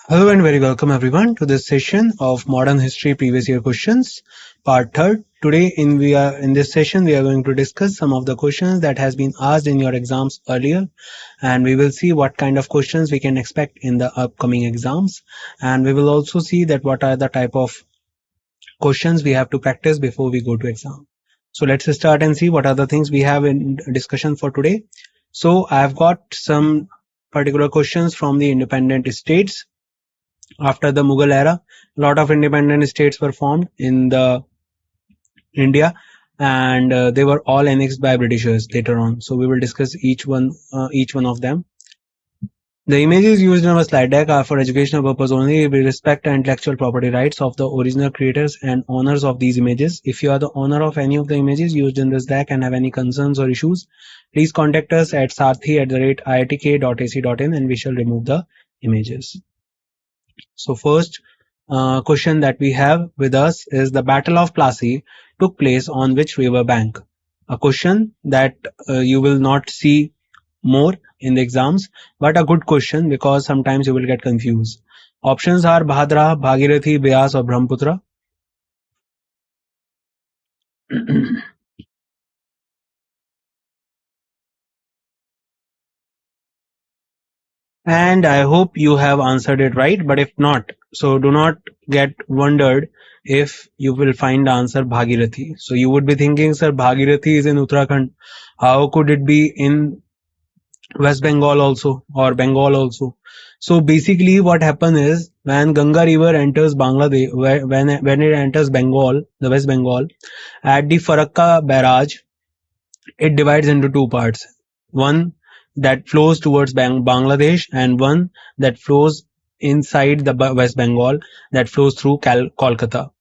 Hello and very welcome everyone to this session of Modern History Previous Year Questions, Part 3rd. Today in this session we are going to discuss some of the questions that has been asked in your exams earlier, and we will see what kind of questions we can expect in the upcoming exams, and we will also see that what are the type of questions we have to practice before we go to exam. So let's start and see what are the things we have in discussion for today. So I've got some particular questions from the independent states. After the Mughal era, a lot of independent states were formed in the India, and they were all annexed by Britishers later on. So we will discuss each one of them. The images used in our slide deck are for educational purpose only. We respect the intellectual property rights of the original creators and owners of these images. If you are the owner of any of the images used in this deck and have any concerns or issues, please contact us at sathee@iitk.ac.in and we shall remove the images. So first question that we have with us is the Battle of Plassey took place on which river bank? A question that you will not see more in the exams, but a good question because sometimes you will get confused. Options are Bhadra, Bhagirathi, Beas or Brahmaputra. And I hope you have answered it right, but if not, so do not get wondered if you will find the answer Bhagirathi. So you would be thinking, sir, Bhagirathi is in Uttarakhand. How could it be in West Bengal also or Bengal also? So basically what happens is when Ganga river enters Bangladesh, when it enters Bengal, the West Bengal, at the Farakka barrage, it divides into two parts. One that flows towards Bangladesh and one that flows inside the West Bengal that flows through Kolkata.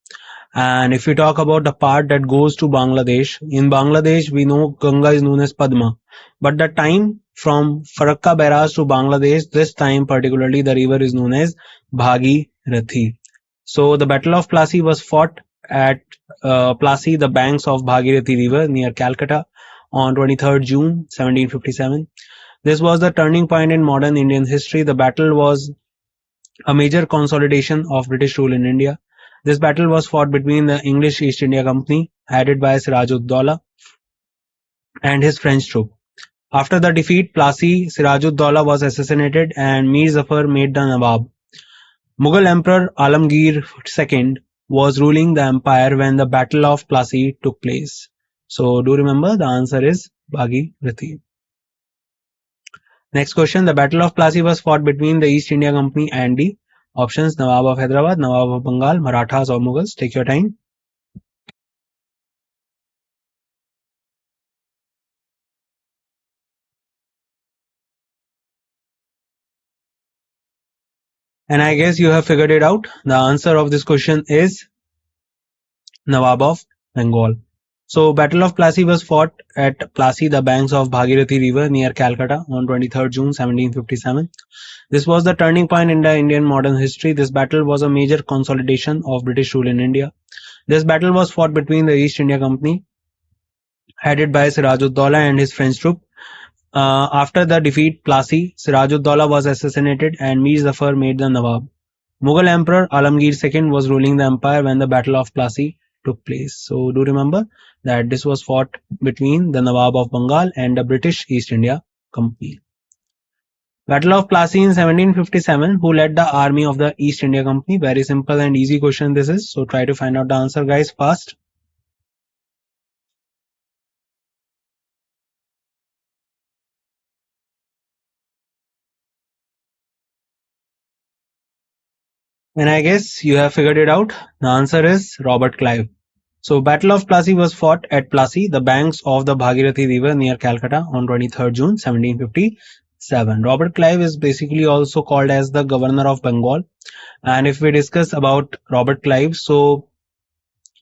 And if we talk about the part that goes to Bangladesh, in Bangladesh we know Ganga is known as Padma, but the time from Farakka barrage to Bangladesh, this time particularly the river is known as Bhagirathi. So the Battle of Plassey was fought at Plassey, the banks of Bhagirathi river near Calcutta on 23rd June 1757. This was the turning point in modern Indian history. The battle was a major consolidation of British rule in India. This battle was fought between the English East India Company, headed by Siraj-ud-Daulah, and his French troop. After the defeat, Plassey, Siraj-ud-Daulah was assassinated and Mir Zafar made the Nawab. Mughal Emperor Alamgir II was ruling the empire when the Battle of Plassey took place. So do remember the answer is Bhagirathi. Next question, the Battle of Plassey was fought between the East India Company and the options Nawab of Hyderabad, Nawab of Bengal, Marathas or Mughals. Take your time. And I guess you have figured it out. The answer of this question is Nawab of Bengal. So Battle of Plassey was fought at Plassey, the banks of Bhagirathi river near Calcutta on 23rd June 1757. This was the turning point in the Indian modern history. This battle was a major consolidation of British rule in India. This battle was fought between the East India Company, headed by Siraj-ud-Daulah and his French troop. After the defeat Plassey, Siraj-ud-Daulah was assassinated and Mir Zafar made the Nawab. Mughal Emperor Alamgir II was ruling the empire when the Battle of Plassey took place. So do remember that this was fought between the Nawab of Bengal and the British East India Company. Battle of Plassey in 1757. Who led the army of the East India Company? Very simple and easy question this is. So try to find out the answer, guys, fast. And I guess you have figured it out. The answer is Robert Clive. So Battle of Plassey was fought at Plassey, the banks of the Bhagirathi river near Calcutta on 23rd June 1757. Robert Clive is basically also called as the governor of Bengal. And if we discuss about Robert Clive, so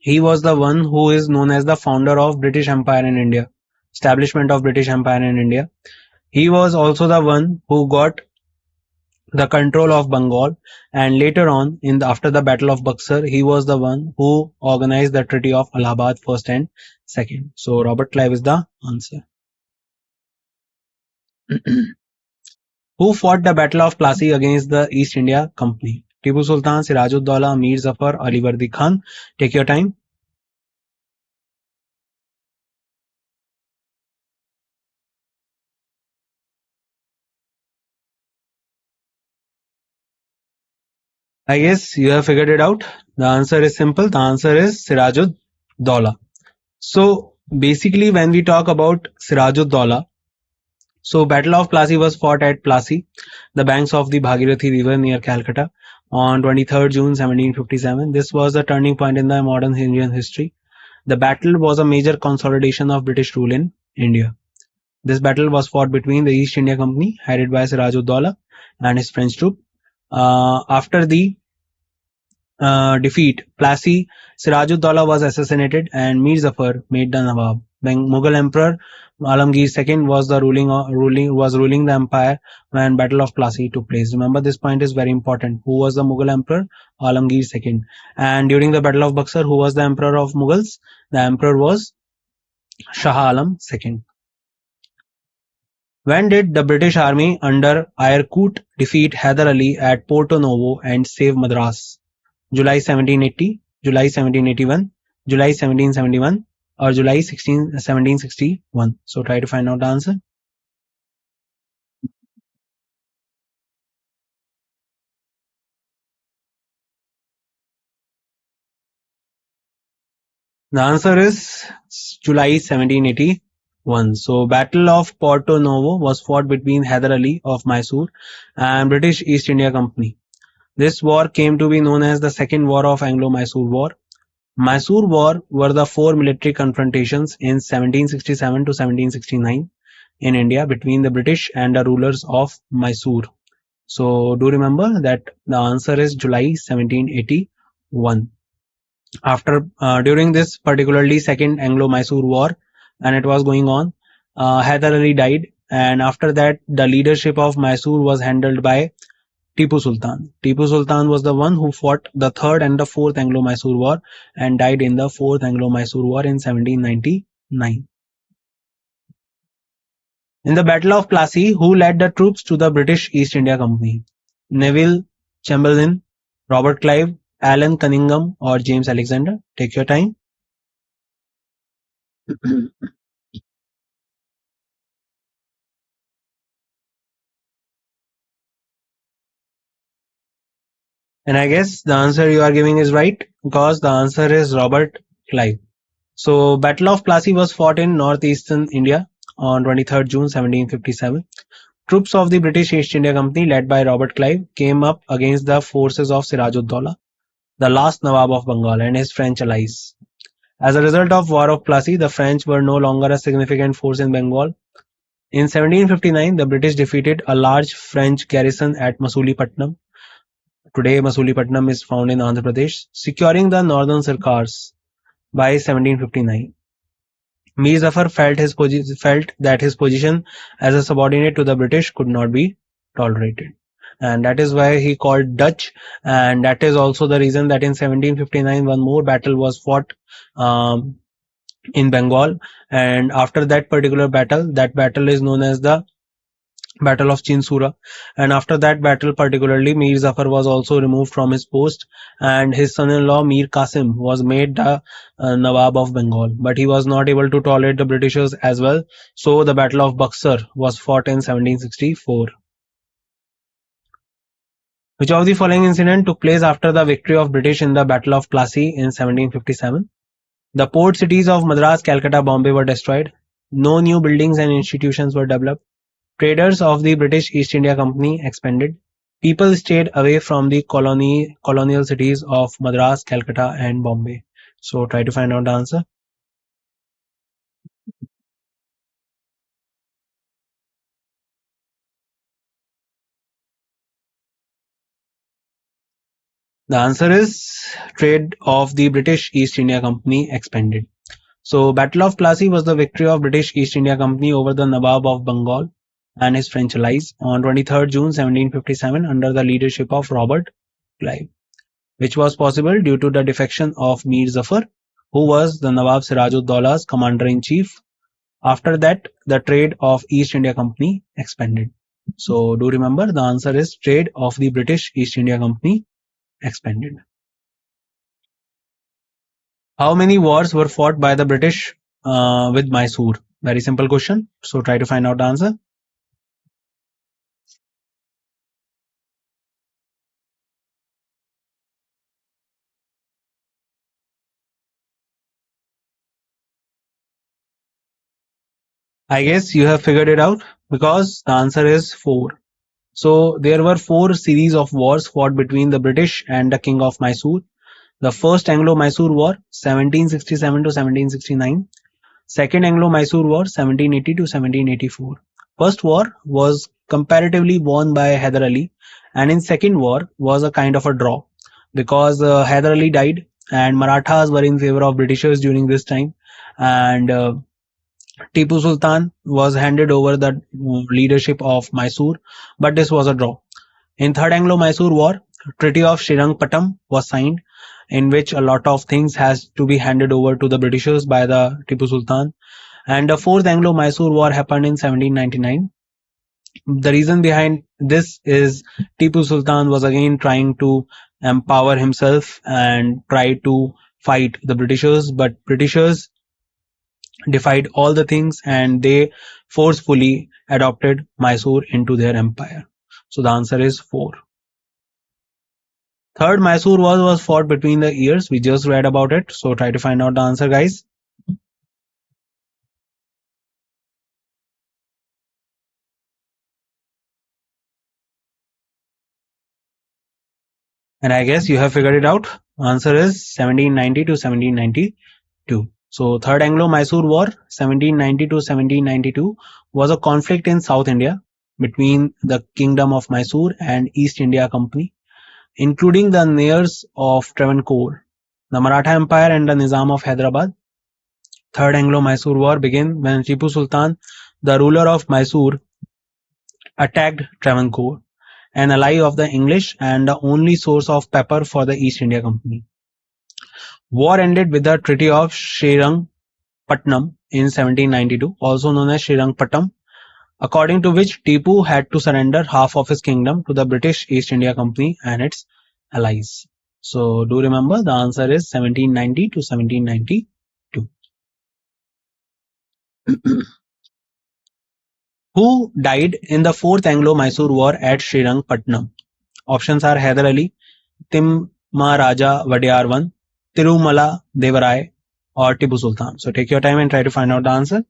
he was the one who is known as the founder of British Empire in India, establishment of British Empire in India. He was also the one who got the control of Bengal, and later on after the Battle of Buxar, he was the one who organized the Treaty of Allahabad first and second. So Robert Clive is the answer. Who fought the Battle of Plassey against the East India Company? Tipu Sultan, Sirajuddaula, Mir Zafar, Alivardi Khan. Take your time. I guess you have figured it out. The answer is simple. The answer is Sirajuddaula. So basically, when we talk about Sirajuddaula, so Battle of Plassey was fought at Plassey, the banks of the Bhagirathi River near Calcutta, on 23rd June 1757. This was a turning point in the modern Indian history. The battle was a major consolidation of British rule in India. This battle was fought between the East India Company, headed by Sirajuddaula, and his French troop. After the defeat, Plassey, Sirajuddaula was assassinated, and Mir Zafar made the Nawab. Mughal Emperor Alamgir II was ruling the empire when Battle of Plassey took place. Remember, this point is very important. Who was the Mughal Emperor? Alamgir II. And during the Battle of Buxar, who was the Emperor of Mughals? The Emperor was Shah Alam II. When did the British Army under Ayerkut defeat Hyder Ali at Porto Novo and save Madras? July 1780, July 1781, July 1771, or July 1761. So try to find out the answer. The answer is July 1781. So Battle of Porto Novo was fought between Hyder Ali of Mysore and British East India Company. This war came to be known as the Second War of Anglo-Mysore War. Mysore War were the four military confrontations in 1767 to 1769 in India between the British and the rulers of Mysore. So do remember that the answer is July 1781. During this particularly Second Anglo-Mysore War, and it was going on, Hyder Ali died, and after that the leadership of Mysore was handled by Tipu Sultan. Tipu Sultan was the one who fought the Third and the Fourth Anglo-Mysore War and died in the Fourth Anglo-Mysore War in 1799. In the Battle of Plassey, who led the troops to the British East India Company? Neville Chamberlain, Robert Clive, Alan Cunningham, or James Alexander? Take your time. And I guess the answer you are giving is right, because the answer is Robert Clive. So Battle of Plassey was fought in northeastern India on 23rd June 1757. Troops of the British East India Company led by Robert Clive came up against the forces of Sirajuddaula, the last Nawab of Bengal, and his French allies. As a result of War of Plassey, the French were no longer a significant force in Bengal. In 1759, the British defeated a large French garrison at Masulipatam. Today, Masulipatam is found in Andhra Pradesh, securing the northern Sirkars. By 1759, Mir Zafar felt that his position as a subordinate to the British could not be tolerated, and that is why he called Dutch. And that is also the reason that in 1759 one more battle was fought in Bengal, and after that particular battle, that battle is known as the Battle of Chinsura, and after that battle particularly, Mir Zafar was also removed from his post, and his son-in-law Mir Qasim was made the Nawab of Bengal, but he was not able to tolerate the Britishers as well, so the Battle of Buxar was fought in 1764. Which of the following incident took place after the victory of British in the Battle of Plassey in 1757? The port cities of Madras, Calcutta, Bombay were destroyed. No new buildings and institutions were developed. Traders of the British East India Company expanded. People stayed away from the colonial cities of Madras, Calcutta, and Bombay. So try to find out the answer. The answer is trade of the British East India Company expanded. So Battle of Plassey was the victory of British East India Company over the Nawab of Bengal and his French allies on 23rd June 1757 under the leadership of Robert Clive, which was possible due to the defection of Mir Zafar, who was the Nawab Sirajuddola's commander-in-chief. After that, the trade of East India Company expanded. So do remember the answer is trade of the British East India Company expanded. How many wars were fought by the British with Mysore? Very simple question. So try to find out the answer. I guess you have figured it out because the answer is 4. So there were 4 series of wars fought between the British and the King of Mysore. The first Anglo-Mysore War, 1767 to 1769. Second Anglo-Mysore War, 1780 to 1784. First war was comparatively won by Hyder Ali, and in second war was a kind of a draw because Hyder Ali died and Marathas were in favor of Britishers during this time, and Tipu Sultan was handed over the leadership of Mysore, but this was a draw. In Third Anglo-Mysore War, Treaty of Srirangpattam was signed, in which a lot of things has to be handed over to the Britishers by the Tipu Sultan. And the Fourth Anglo-Mysore War happened in 1799. The reason behind this is Tipu Sultan was again trying to empower himself and try to fight the Britishers, but Britishers defied all the things and they forcefully adopted Mysore into their empire. So the answer is 4. Third Mysore War was fought between the years. We just read about it. So try to find out the answer, guys. And I guess you have figured it out. Answer is 1790 to 1792. So Third Anglo-Mysore War, 1790 to 1792, was a conflict in South India between the Kingdom of Mysore and East India Company, including the Nairs of Travancore, the Maratha Empire and the Nizam of Hyderabad. Third Anglo-Mysore War began when Tipu Sultan, the ruler of Mysore, attacked Travancore, an ally of the English and the only source of pepper for the East India Company. War ended with the Treaty of Srirangpattam in 1792, also known as Srirangpattam, according to which Tipu had to surrender half of his kingdom to the British East India Company and its allies. So do remember the answer is 1790 to 1792. Who died in the Fourth Anglo-Mysore War at Srirangpattam? Options are Hyder Ali, Timmaraja Vadiyar I, Tirumala Devarai, or Tipu Sultan. So take your time and try to find out the answer.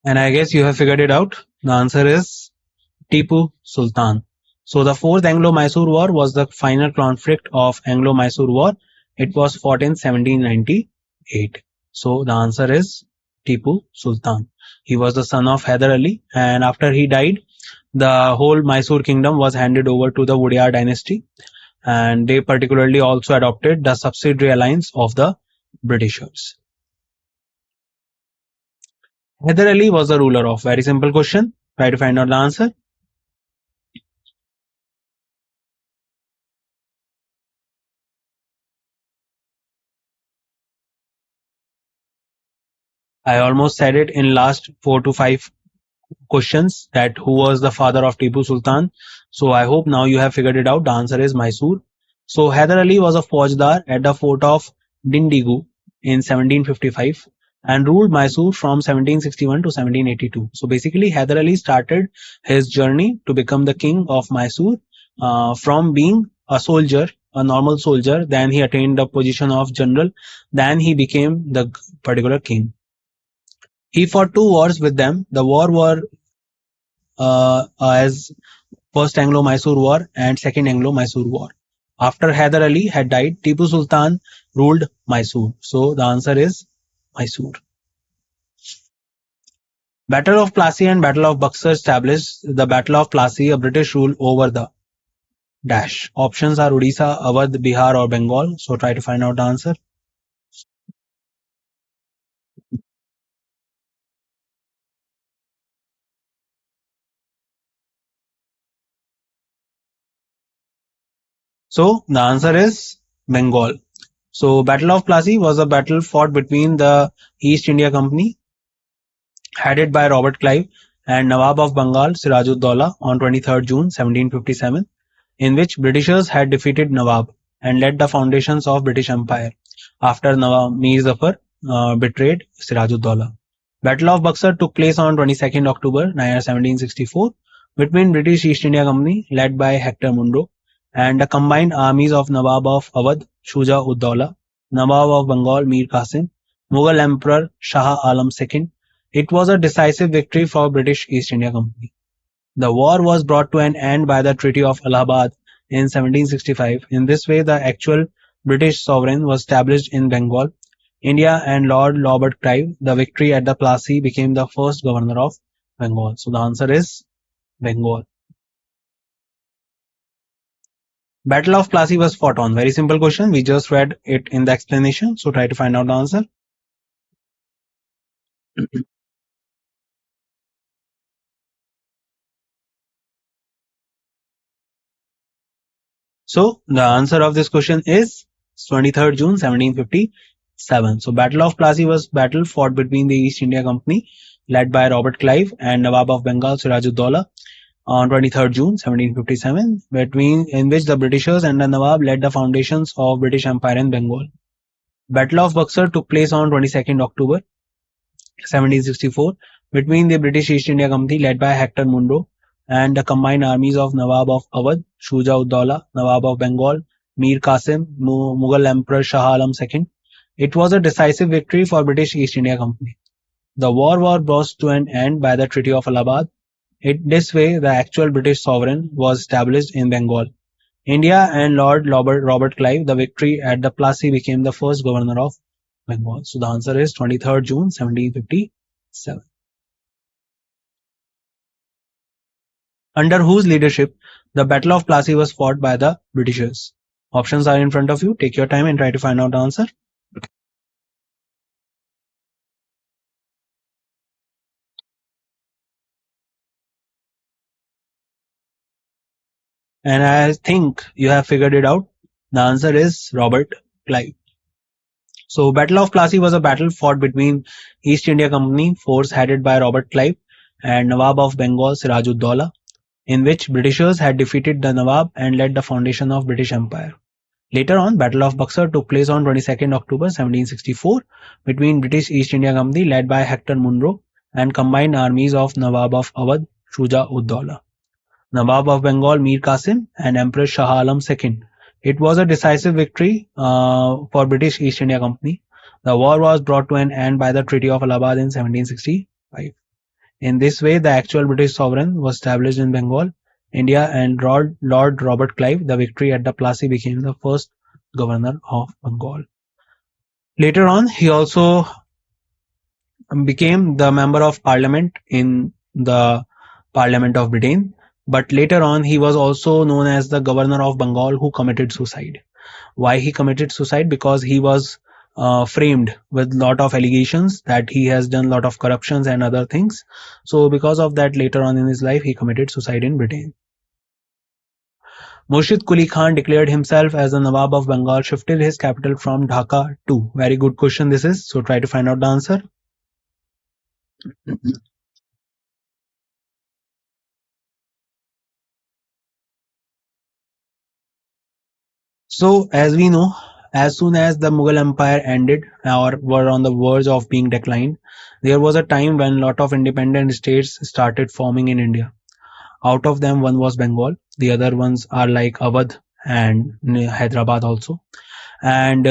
And I guess you have figured it out. The answer is Tipu Sultan. So the Fourth Anglo-Mysore War was the final conflict of Anglo-Mysore War. It was fought in 1798. So the answer is Tipu Sultan. He was the son of Hyder Ali, and after he died, the whole Mysore kingdom was handed over to the Wadiyar dynasty, and they particularly also adopted the subsidiary alliance of the Britishers. Hyder Ali was the ruler of. Very simple question. Try to find out the answer. I almost said it in last 4 to 5 questions that who was the father of Tipu Sultan. So I hope now you have figured it out. The answer is Mysore. So Hyder Ali was a Faujdar at the fort of Dindigu in 1755 and ruled Mysore from 1761 to 1782. So basically Hyder Ali started his journey to become the king of Mysore from being a soldier, a normal soldier. Then he attained the position of general. Then he became the particular king. He fought 2 wars with them. The war were as First Anglo-Mysore War and Second Anglo-Mysore War. After Hyder Ali had died, Tipu Sultan ruled Mysore. So the answer is Mysore. Battle of Plassey and Battle of Buxar established the Battle of Plassey, a British rule over the dash. Options are Odisha, Awadh, Bihar, or Bengal. So try to find out the answer. So the answer is Bengal. So Battle of Plassey was a battle fought between the East India Company headed by Robert Clive and Nawab of Bengal Sirajud-Dowla on 23rd June 1757, in which Britishers had defeated Nawab and laid the foundations of British Empire after Nawab Mir Zafar betrayed Sirajud-Dowla. Battle of Buxar took place on 22nd October 1764 between British East India Company led by Hector Munro and the combined armies of Nawab of Awadh Shuja-ud-Dowla, Nawab of Bengal Mir Qasim, Mughal Emperor Shah Alam II. It was a decisive victory for British East India Company. The war was brought to an end by the Treaty of Allahabad in 1765. In this way, the actual British sovereign was established in Bengal, India, and Lord Robert Clive. The victory at the Plassey became the first governor of Bengal. So the answer is Bengal. Battle of Plassey was fought on. Very simple question. We just read it in the explanation. So try to find out the answer. So the answer of this question is 23rd June 1757. So Battle of Plassey was battle fought between the East India Company led by Robert Clive and Nawab of Bengal Sirajud-Dowla on 23rd June 1757, in which the Britishers and the Nawab laid the foundations of British Empire in Bengal. Battle of Buxar took place on 22nd October 1764 between the British East India Company led by Hector Munro and the combined armies of Nawab of Awadh Shuja-ud-Dowla, Nawab of Bengal Mir Qasim, Mughal Emperor Shah Alam II. It was a decisive victory for British East India Company. The war was brought to an end by the Treaty of Allahabad. This way, the actual British sovereign was established in Bengal, India, and Lord Robert Clive. The victory at the Plassey became the first governor of Bengal. So the answer is 23rd June 1757. Under whose leadership the Battle of Plassey was fought by the Britishers? Options are in front of you. Take your time and try to find out the answer. And I think you have figured it out. The answer is Robert Clive. So Battle of Plassey was a battle fought between East India Company force headed by Robert Clive and Nawab of Bengal Sirajud-Dowla, in which Britishers had defeated the Nawab and laid the foundation of British Empire. Later on, Battle of Buxar took place on 22nd October 1764 between British East India Company led by Hector Munro and combined armies of Nawab of Awadh Shuja-ud-Dowla, Nawab of Bengal Mir Qasim, and Emperor Shah Alam II. It was a decisive victory for British East India Company. The war was brought to an end by the Treaty of Allahabad in 1765. In this way, the actual British sovereign was established in Bengal, India, and Lord Robert Clive. The victory at the Plassey became the first governor of Bengal. Later on, he also became the member of parliament in the Parliament of Britain. But later on, he was also known as the governor of Bengal who committed suicide. Why he committed suicide? Because he was framed with lot of allegations that he has done lot of corruptions and other things. So because of that, later on in his life, he committed suicide in Britain. Murshid Quli Khan declared himself as the Nawab of Bengal, shifted his capital from Dhaka to. Very good question this is. So try to find out the answer. So as we know, as soon as the Mughal Empire ended or were on the verge of being declined, there was a time when a lot of independent states started forming in India. Out of them, one was Bengal. The other ones are like Awadh and Hyderabad also. And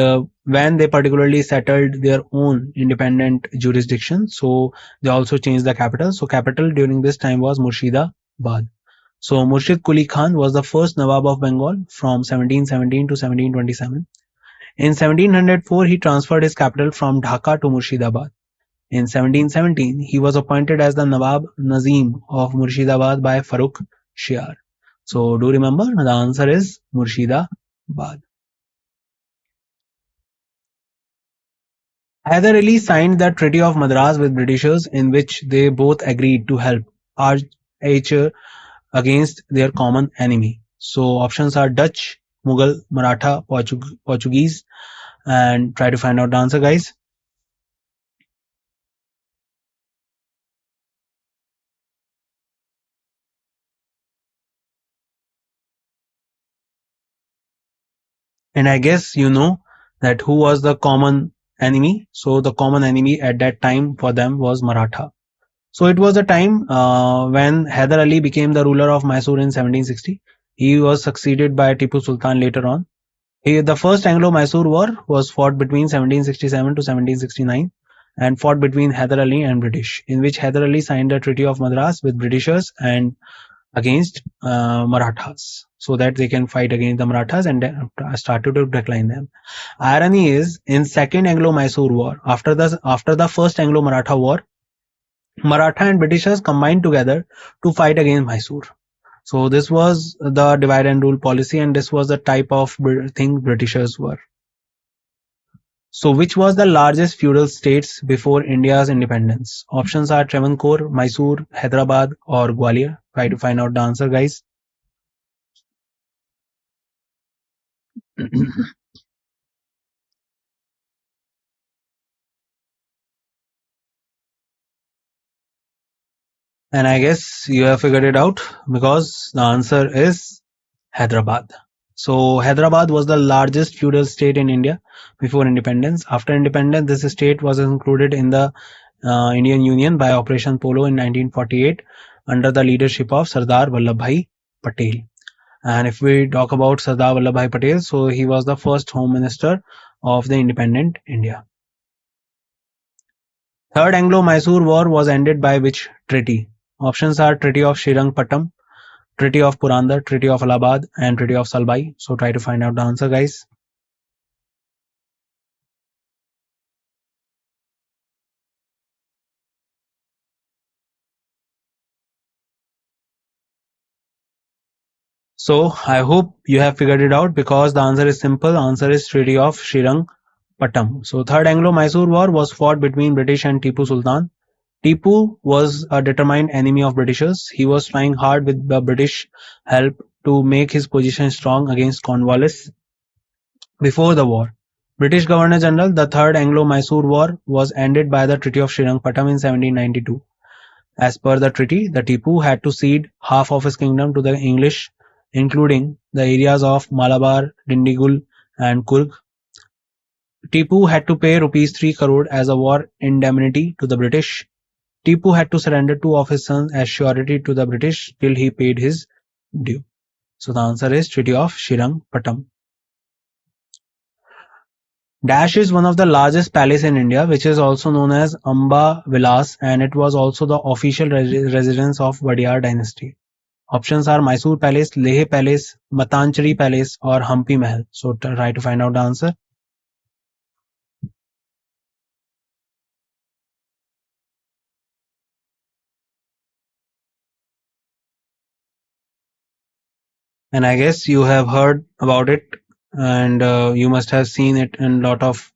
when they particularly settled their own independent jurisdiction, so they also changed the capital. So capital during this time was Murshidabad. So Murshid Quli Khan was the first Nawab of Bengal from 1717 to 1727. In 1704, he transferred his capital from Dhaka to Murshidabad. In 1717, he was appointed as the Nawab Nazim of Murshidabad by Farrukh Shiar. So do remember, the answer is Murshidabad. Hyder Ali signed the Treaty of Madras with Britishers, in which they both agreed to help arch against their common enemy. So options are Dutch, Mughal, Maratha, Portuguese, and try to find out the answer, guys. And I guess you know that who was the common enemy. So the common enemy at that time for them was Maratha. So it was a time when Hyder Ali became the ruler of Mysore in 1760. He was succeeded by Tipu Sultan later on. The first Anglo-Mysore War was fought between 1767 to 1769 and fought between Hyder Ali and British, in which Hyder Ali signed the Treaty of Madras with Britishers and against Marathas, so that they can fight against the Marathas and started to decline them. Irony is, in Second Anglo-Mysore War, after the First Anglo-Maratha War, Maratha and Britishers combined together to fight against Mysore. So this was the divide and rule policy, and this was the type of thing Britishers were. So which was the largest feudal states before India's independence? Options are Travancore, Mysore, Hyderabad, or Gwalior. Try to find out the answer, guys. And I guess you have figured it out because the answer is Hyderabad. So Hyderabad was the largest feudal state in India before independence. After independence, this state was included in the Indian Union by Operation Polo in 1948 under the leadership of Sardar Vallabhbhai Patel. And if we talk about Sardar Vallabhbhai Patel, so he was the first Home Minister of the independent India. Third Anglo-Mysore War was ended by which treaty? Options are Treaty of Srirangpattam, Treaty of Purandar, Treaty of Allahabad, and Treaty of Salbai. So try to find out the answer, guys. So I hope you have figured it out because the answer is simple. The answer is Treaty of Srirangpattam. So Third Anglo-Mysore War was fought between British and Tipu Sultan. Tipu was a determined enemy of Britishers. He was trying hard with the British help to make his position strong against Cornwallis. Before the war, British Governor-General, the Third Anglo-Mysore War was ended by the Treaty of Srirangpattam in 1792. As per the treaty, the Tipu had to cede half of his kingdom to the English, including the areas of Malabar, Dindigul, and Coorg. Tipu had to pay rupees 3 crore as a war indemnity to the British. Tipu had to surrender 2 of his sons as surety to the British till he paid his due. So the answer is Treaty of Srirangpattam. Dash is one of the largest palace in India, which is also known as Amba Vilas, and it was also the official residence of Wadiyar dynasty. Options are Mysore Palace, Leh Palace, Matanchari Palace, or Hampi Mahal. So try to find out the answer. And I guess you have heard about it, and you must have seen it in a lot of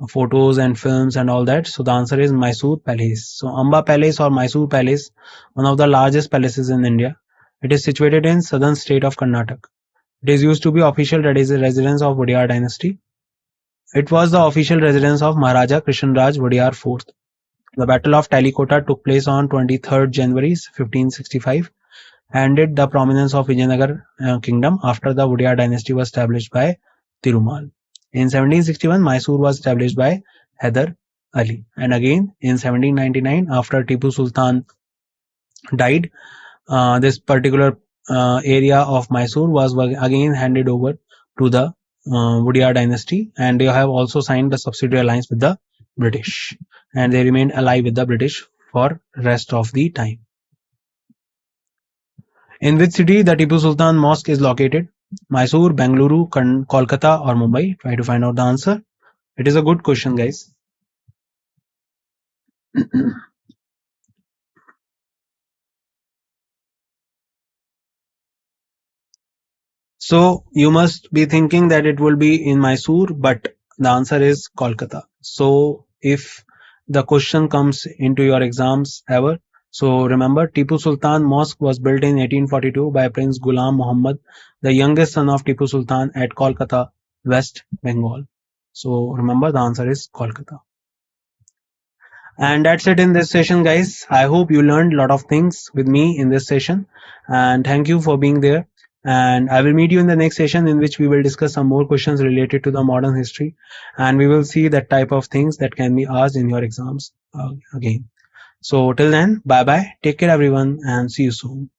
photos and films and all that. So the answer is Mysore Palace. So Amba Palace or Mysore Palace, one of the largest palaces in India. It is situated in southern state of Karnataka. It is used to be official residence of Wadiyar dynasty. It was the official residence of Maharaja Krishnaraj Wadiyar IV. The Battle of Talikota took place on 23rd January 1565, ended the prominence of Vijayanagar kingdom after the Wadiyar dynasty was established by Tirumal. In 1761, Mysore was established by Hyder Ali. And again, in 1799, after Tipu Sultan died, this particular area of Mysore was again handed over to the Wadiyar dynasty, and they have also signed the subsidiary alliance with the British, and they remained allied with the British for rest of the time. In which city the Tipu Sultan Mosque is located? Mysore, Bengaluru, Kolkata, or Mumbai? Try to find out the answer. It is a good question, guys. So you must be thinking that it will be in Mysore, but the answer is Kolkata. So if the question comes into your exams ever, So remember, Tipu Sultan Mosque was built in 1842 by Prince Ghulam Muhammad, the youngest son of Tipu Sultan, at Kolkata, West Bengal. So remember, the answer is Kolkata. And that's it in this session, guys. I hope you learned a lot of things with me in this session, and thank you for being there. And I will meet you in the next session, in which we will discuss some more questions related to the modern history, and we will see that type of things that can be asked in your exams again. So till then, bye bye, take care everyone, and see you soon.